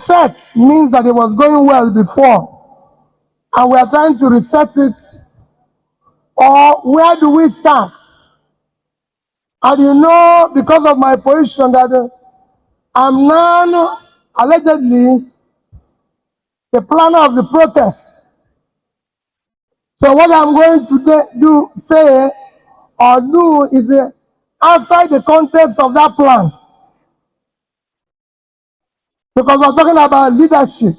reset means that it was going well before, and we are trying to reset it. Or where do we start? And you know, because of my position, that I'm now allegedly the planner of the protest. So what I'm going to say or do is outside the context of that plan. Because we're talking about leadership.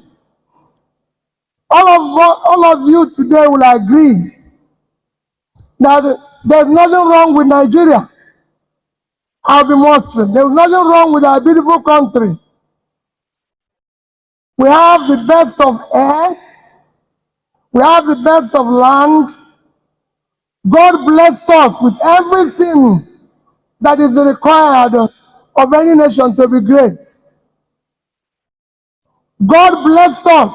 All of you today will agree that there's nothing wrong with Nigeria. I'll be more strict. There's nothing wrong with our beautiful country. We have the best of air. We have the best of land. God blessed us with everything that is required of any nation to be great. God blessed us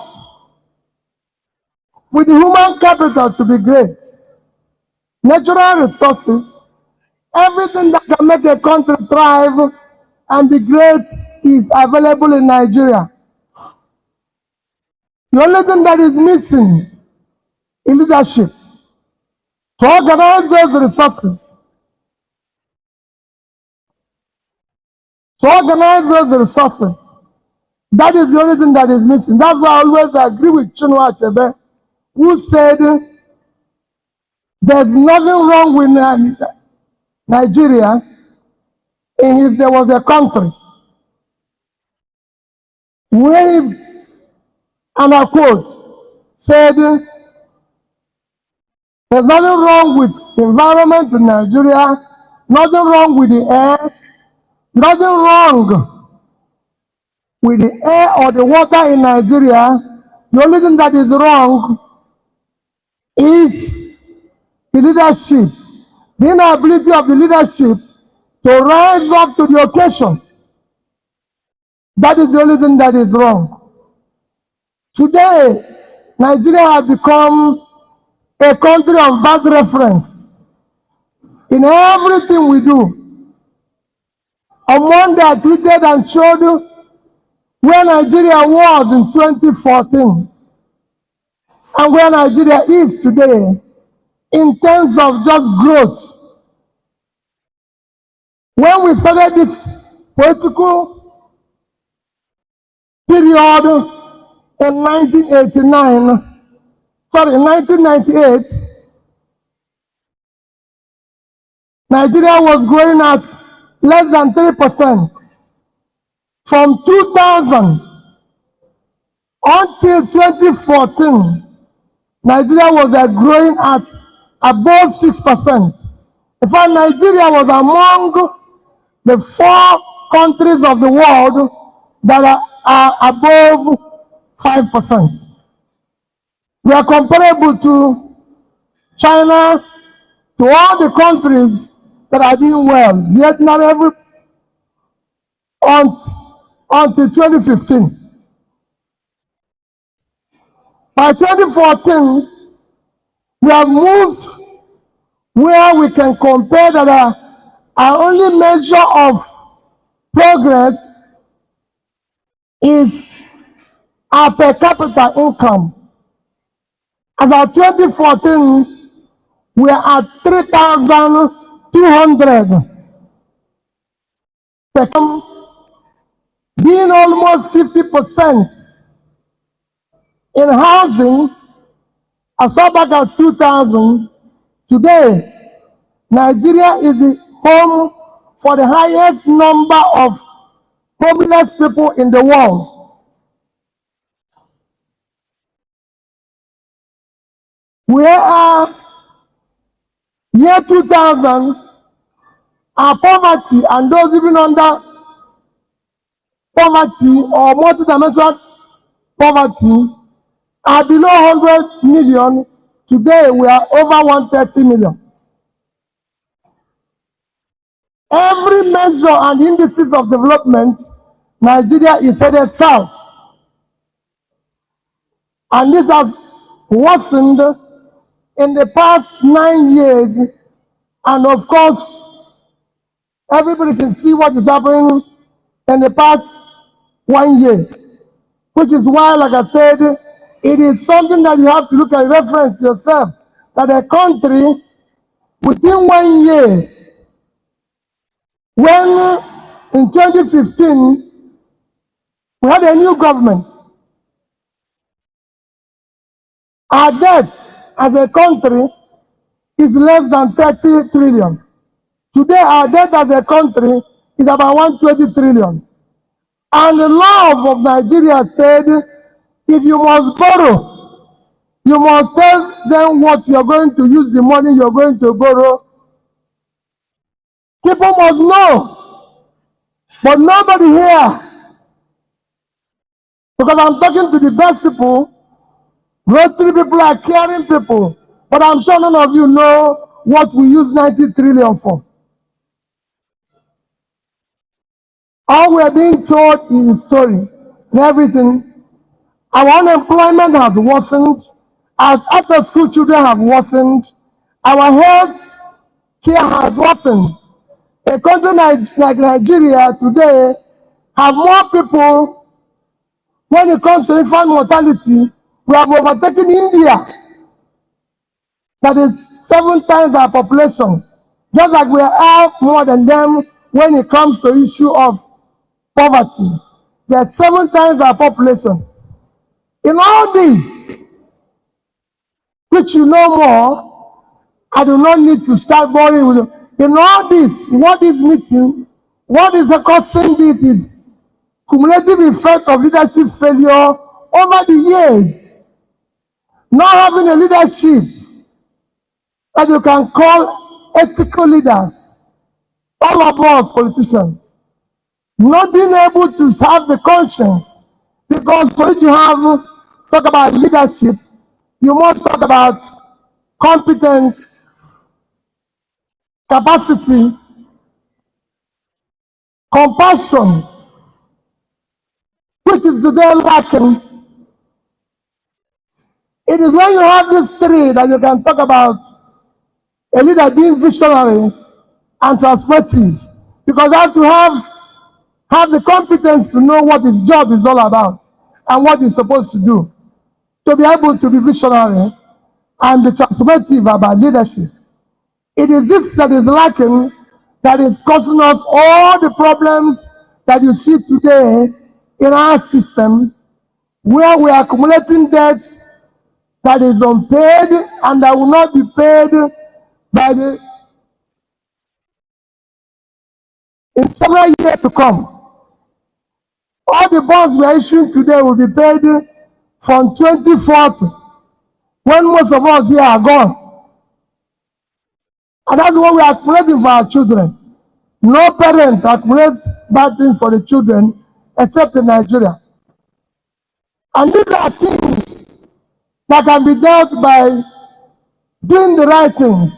with the human capital to be great. Natural resources, everything that can make a country thrive and be great is available in Nigeria. The only thing that is missing is leadership to organize those resources. That is the only thing that is missing. That's why I always agree with Chinua Achebe, who said there's nothing wrong with Nigeria if there was a country where, and I quote, said there's nothing wrong with the environment in Nigeria, nothing wrong with the air, nothing wrong with the air or the water in Nigeria. The only thing that is wrong is the leadership, the inability of the leadership to rise up to the occasion. That is the only thing that is wrong. Today, Nigeria has become a country of bad reference in everything we do. On Monday, I tweeted and showed where Nigeria was in 2014 and where Nigeria is today in terms of just growth. When we started this political period in 1998, Nigeria was growing at less than 3%. From 2000 until 2014, Nigeria was growing at above 6%. In fact, Nigeria was among the 4 countries of the world that are above 5%. We are comparable to China, to all the countries that are doing well. Vietnam, until 2015. By 2014, we have moved where we can compare that our only measure of progress is our per capita income. As of 2014, we are at 3,200. Being almost 50% in housing, as far back as 2000, today, Nigeria is the home for the highest number of homeless people in the world. We are, year 2000, our poverty and those living under poverty or multidimensional poverty are below 100 million. Today, we are over 130 million. Every measure and indices of development, Nigeria is headed south. And this has worsened in the past 9 years. And of course, everybody can see what is happening in the past 1 year. which is why, like I said, it is something that you have to look at, reference yourself, that a country within 1 year, when in 2015 we had a new government, our debt as a country is less than 30 trillion. Today, our debt as a country is about 120 trillion. And the law of Nigeria said, if you must borrow, you must tell them what you're going to use the money you're going to borrow. People must know, but nobody here, because I'm talking to the best people, Rotary people are caring people, but I'm sure none of you know what we use 90 trillion for. All we're being told is story and everything. Our unemployment has worsened. Our after-school children have worsened. Our health care has worsened. A country like Nigeria today have more people when it comes to infant mortality. We have overtaken India, that is 7 times our population. Just like we are more than them when it comes to issue of poverty. They are 7 times our population. In all this, which you know more, I do not need to start boring with you. In all this, what is meeting, what is the causing this is cumulative effect of leadership failure over the years. Not having a leadership that you can call ethical leaders, all above politicians. Not being able to have the conscience, because for you to have, talk about leadership, you must talk about competence, capacity, compassion, which is today lacking. It is when you have these three that you can talk about a leader being visionary and transformative, because you have to have the competence to know what his job is all about and what he's supposed to do, to be able to be visionary and be transformative about leadership. It is this that is lacking, that is causing us all the problems that you see today in our system, where we are accumulating debts that is unpaid and that will not be paid by in several years to come. All the bonds we are issuing today will be paid from 2040, when most of us here are gone. And that's what we are accumulating for our children. No parents accumulate bad things for the children except in Nigeria. And these are things that can be dealt by doing the right things.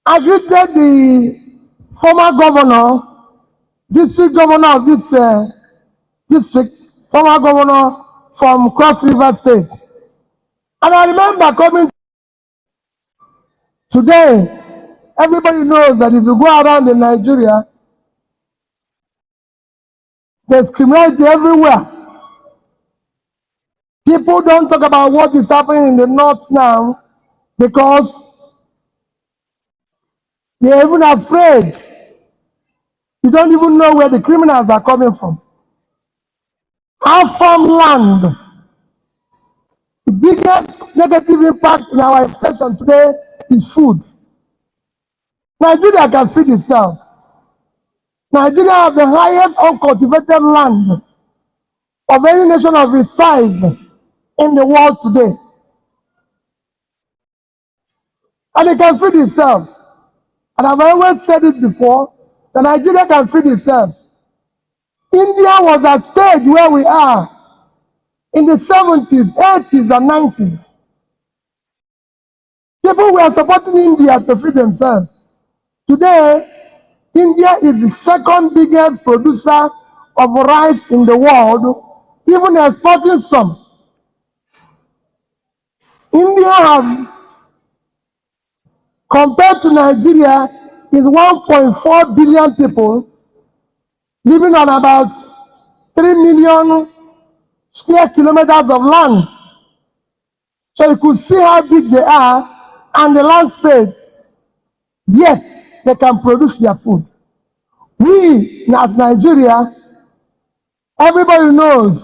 I greeted the former governor, district governor of this district, former governor from Cross River State. And I remember coming today, everybody knows that if you go around in Nigeria, there's criminality everywhere. People don't talk about what is happening in the north now because they're even afraid. You don't even know where the criminals are coming from. Our farmland, the biggest negative impact in our section today is food. Nigeria can feed itself. Nigeria has the highest uncultivated land of any nation of its size in the world today. And it can feed itself. And I've always said it before, that Nigeria can feed itself. India was at stage where we are in the 70s, 80s, and 90s. People were supporting India to feed themselves. Today, India is the second biggest producer of rice in the world, even exporting some. India has, compared to Nigeria, is 1.4 billion people living on about 3 million square kilometers of land. So you could see how big they are and the land space, yet they can produce their food. We, as Nigeria, everybody knows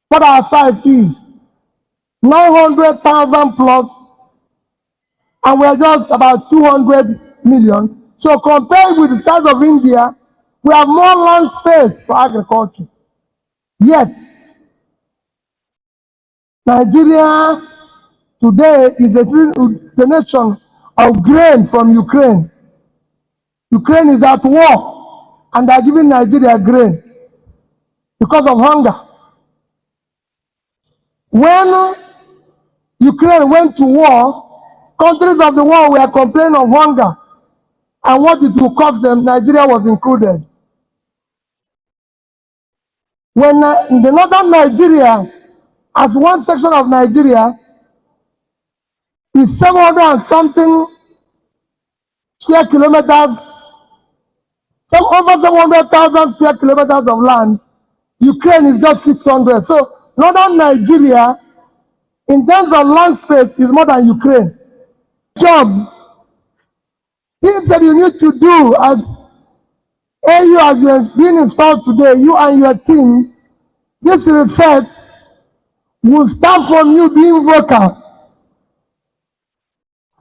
what our size is. 900,000 plus, and we're just about 200 million. So compared with the size of India, we have more land space for agriculture. Yet, Nigeria today is the nation of grain from Ukraine. Ukraine is at war, and they're giving Nigeria grain because of hunger. When Ukraine went to war, countries of the world were complaining of hunger and what it will cost them. Nigeria was included. When in the northern Nigeria, as one section of Nigeria, is 700 and something square kilometers, over 700,000 square kilometers of land. Ukraine is just 600. So northern Nigeria, in terms of land space, is more than Ukraine. Job, things that you need to do as AU as you are being installed today, you and your team, this research will start from you being vocal.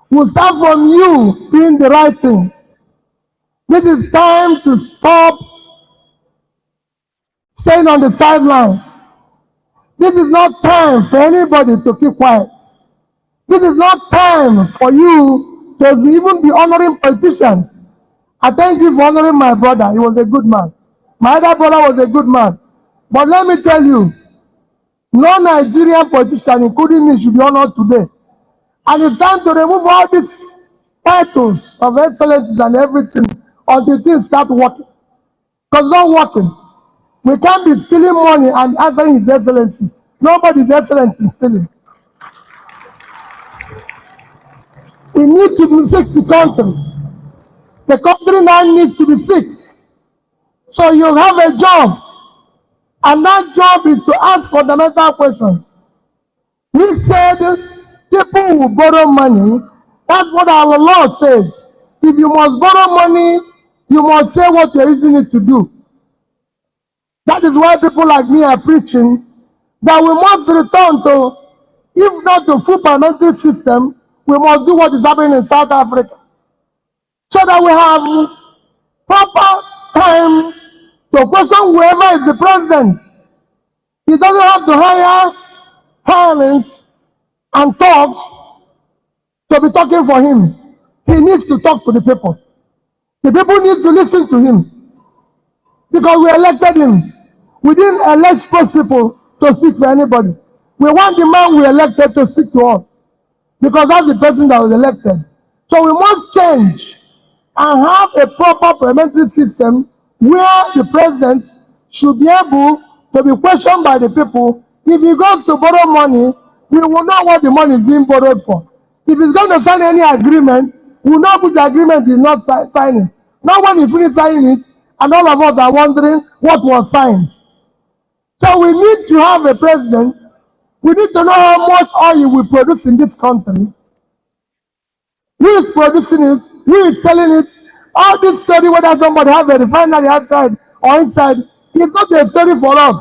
Will start from you doing the right things. This is time to stop staying on the sideline. This is not time for anybody to keep quiet. This is not time for you to even be honoring politicians. I thank you for honoring my brother. He was a good man. My other brother was a good man. But let me tell you, no Nigerian politician, including me, should be honored today. And it's time to remove all these titles of excellences and everything until things start working. Because it's not working. We can't be stealing money and answering His Excellency. Nobody's excellent in stealing. We need to fix the country. The country now needs to be fixed. So you have a job. And that job is to ask fundamental questions. We said people will borrow money. That's what our law says. If you must borrow money, you must say what you're using it to do. That is why people like me are preaching that we must return to, if not to full parliamentary system, we must do what is happening in South Africa. So that we have proper time to question whoever is the president. He doesn't have to hire parents and talks to be talking for him. He needs to talk to the people. The people need to listen to him. Because we elected him. We didn't elect spokespeople to speak for anybody. We want the man we elected to speak to us. Because that's the person that was elected. So we must change and have a proper parliamentary system where the president should be able to be questioned by the people. If he goes to borrow money, we will know what the money is being borrowed for. If he's going to sign any agreement, we will know which agreement he's not signing. Not when he finishes signing it, and all of us are wondering what was signed. So we need to have a president. We need to know how much oil we produce in this country. Who is producing it? Who is selling it? All this story, whether somebody has a refinery outside or inside, is not a story for us.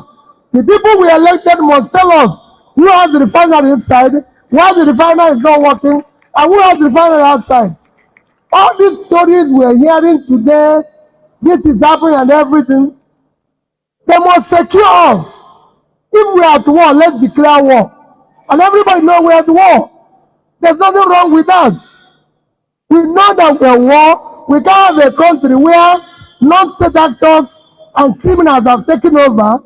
The people we elected must tell us who has the refinery inside, why the refinery is not working, and who has the refinery outside. All these stories we are hearing today, this is happening and everything, they must secure us. If we are at war, let's declare war. And everybody knows we are at war. There's nothing wrong with that. We know that we are at war. We can't have a country where non-state actors and criminals have taken over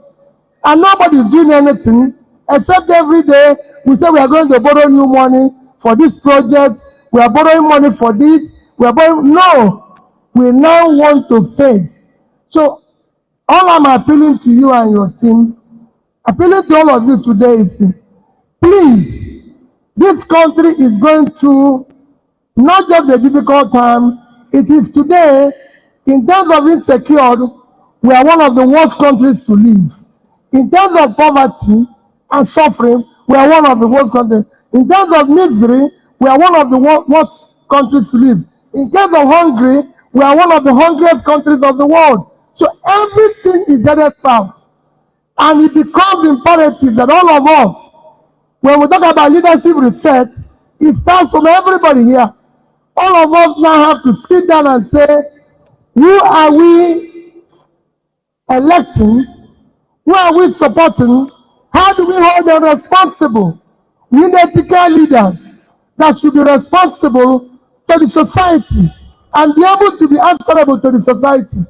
and nobody is doing anything except every day we say we are going to borrow new money for this project. We are borrowing money for this. We are borrowing. No. We now want to face. So all I'm appealing to you and your team, appealing to all of you today is, please, this country is going through not just a difficult time, it is today, in terms of insecurity, we are one of the worst countries to live. In terms of poverty and suffering, we are one of the worst countries. In terms of misery, we are one of the worst countries to live. In terms of hungry, we are one of the hungriest countries of the world. So everything is headed south. And it becomes imperative that all of us, when we talk about leadership reset, it starts from everybody here. All of us now have to sit down and say, who are we electing? Who are we supporting? How do we hold them responsible? We need ethical leaders that should be responsible to the society and be able to be answerable to the society.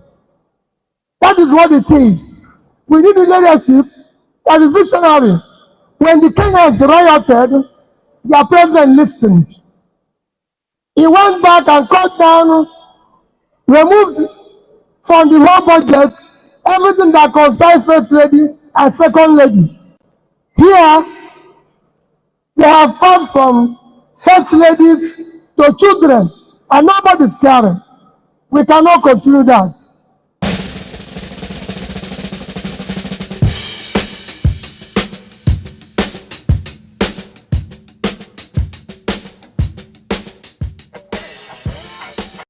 That is what it is. We need a leadership that is visionary. When the Kenyans rioted, their president listened. He went back and cut down, removed from the whole budget everything that concerns first lady and second lady. Here, they have passed from first ladies to children, and nobody's caring. We cannot continue that.